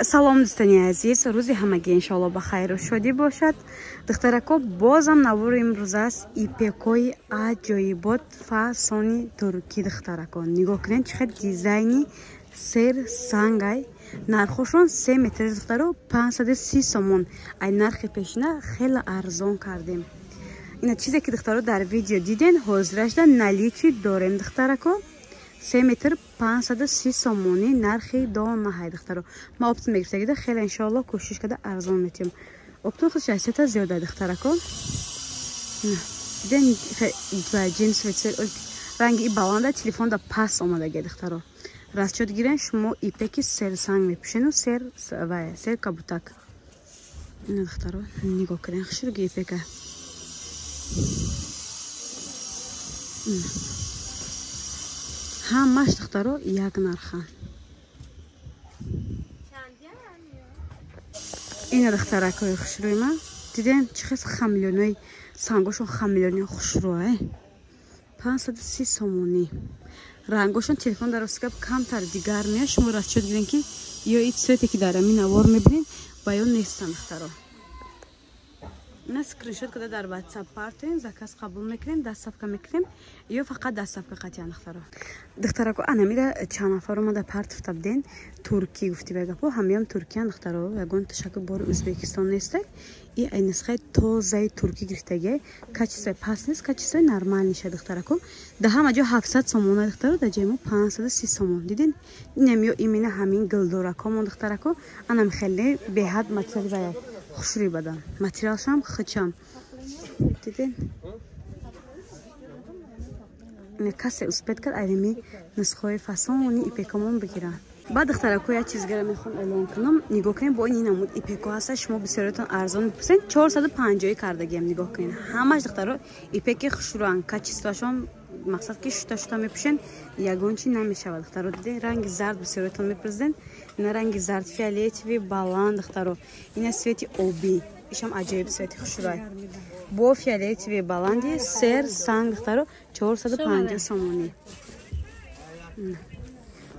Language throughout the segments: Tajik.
салом дӯстони азиз, рӯзи ҳамагӣ иншоалло ба хайру шодӣ бошад. Духтарако, бозам навори имрӯз аст ипекои аҷоибот фасони туркӣ. Духтарако, нигоҳ кунед чӣ қадр дизайни сер сангай. Нархошон 3 метр духтаро 530 сомон. Ай нархи пешина хеле арзон кардем. Ина чизе ки духтаро дар видео диден ҳозирашда наличи дорем духтарако. 3 метр 530 сомони нархи дона ҳай духтаро. Ма оптон мегирсагида хеле иншоалло кӯшиш када арзон метиём. Оптон худ шахсията зиёда духтарако. Ден джинс ветсер ранги баланда телефонда пас омадаги духтаро. Расчёт гирен шумо ипеки сер санг мепӯшену сер кабутак. Ина духтаро нигоҳ кунед хушруги ипека. ҳамаш духтаро як нарха. ина духтаракои хушрӯи ман диден чӣ қисм хамилёнои сангошон хамилёни хушрӯа 530 сомонӣ. рангошон телефон дар ростгап камтар дигар меяд. шумо расчёт гирен ки ё ин цвете ки дар амин навор мебинед ба ё нестан духтаро. ина скриншот када дар WhatsApp партен заказ қабул мекунем, дастсафка мекунем ё фақат дастсафка қатиян духтаро. духтарако анамида чанд нафар омада партифта биден туркӣ гуфти бегапо ҳамаям туркиян духтаро. ягон ташаккур бори Узбекистон нестай. И ай нисхаи тозаи туркӣ гирифтаги качествои пас нест, качествои нормал ниша духтарако. да ҳама ҷо 700 сомона духтаро, да ҷои мо 530 сомон. дидин инам ё имина ҳамин гилдоракомон духтарако. анам хеле беҳад материали бая хушрӯи бадан. материалшам хичам. дидин ина касе успед кард айрими нусхаи фасони ипекомон бигиран. баъд духтарако як чизгара мехоҳам эълон кунам. нигоҳ кунед бо ин намуд ипеко ҳаста. шумо бисёртон арзон мепурсед. 450 кардагиам. нигоҳ кунед ҳамаш духтаро ипеки хушрӯан. качествашон мақсад ки шута мепӯшен ягон чи намешавад духтаро. диден ранги зард бисёртон мепурсиден. ина ранги зард фиолетови баланд духтаро. ина свети оби. ишам аҷоиб свети хушрӯай. бо фиолетови баланди сер санг духтаро 450 сомонӣ.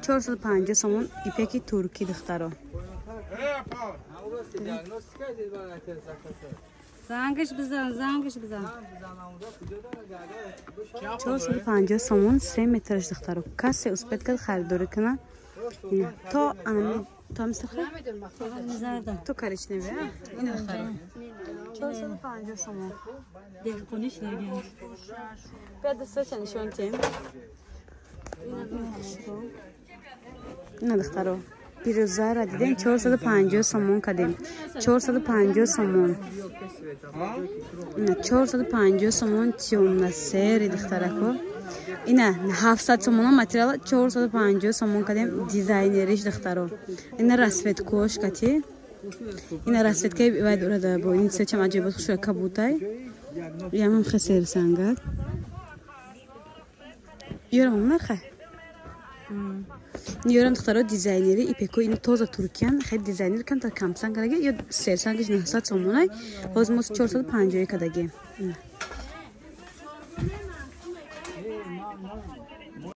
450 сомон ипеки туркӣ духтаро. зангиш бизан 450 сомон 3 метраш духтаро. касе успед кард харидорӣ кунад. то анами то мисахе то коричневый ина духтаро 450 сомон. дехқониш леген 50 нишон тем. ина духтаро пирӯзара диден 450 сомон кадем. 450 сомон. ина 450 сомон тёмна сери духтарако. ина 700 сомон материал 450 сомон кадем. дизайнериш духтаро. ина расветкош кати. ина расветкаи вай дорада бо ин сечам аҷоибот хушро кабутай. ямам хесер сангат. ёрам нарха. Нёрам духтаро дизайнери ипеко ин тоза туркиян. хеле дизайнер камтар камсанг караги ё серсангиш 900 сомонай. ҳозир мо 450 кадаги.